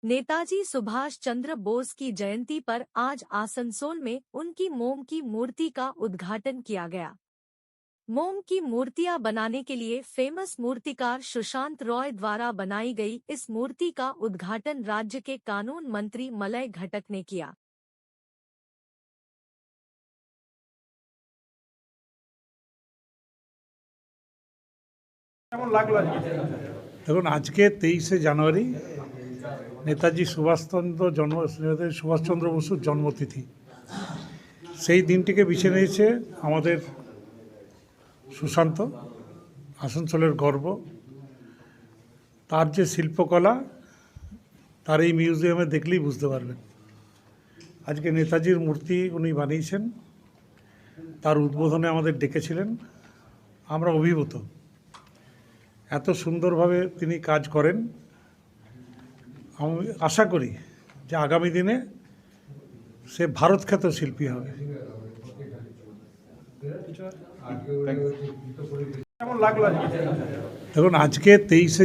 नेताजी सुभाष चंद्र बोस की जयंती पर आज आसनसोल में उनकी मोम की मूर्ति का उद्घाटन किया गया। मोम की मूर्तियां बनाने के लिए फेमस मूर्तिकार सुशांत रॉय द्वारा बनाई गई इस मूर्ति का उद्घाटन राज्य के कानून मंत्री मलय घटक ने किया। দেখুন, আজকে 23শে জানুয়ারি নেতাজি সুভাষচন্দ্র বসুর জন্মতিথি। সেই দিনটিকে বেছে নিয়েছে আমাদের সুশান্ত, আসানসোলের গর্ব। তার যে শিল্পকলা, তার এই মিউজিয়ামে দেখলেই বুঝতে পারবেন। আজকে নেতাজির মূর্তি উনি বানিয়েছেন, তার উদ্বোধনে আমাদের ডেকেছিলেন। আমরা অভিভূত, এত সুন্দরভাবে তিনি কাজ করেন। আমি আশা করি যে আগামী দিনে সে ভারতখ্যাত শিল্পী হবে। দেখুন, আজকে 23শে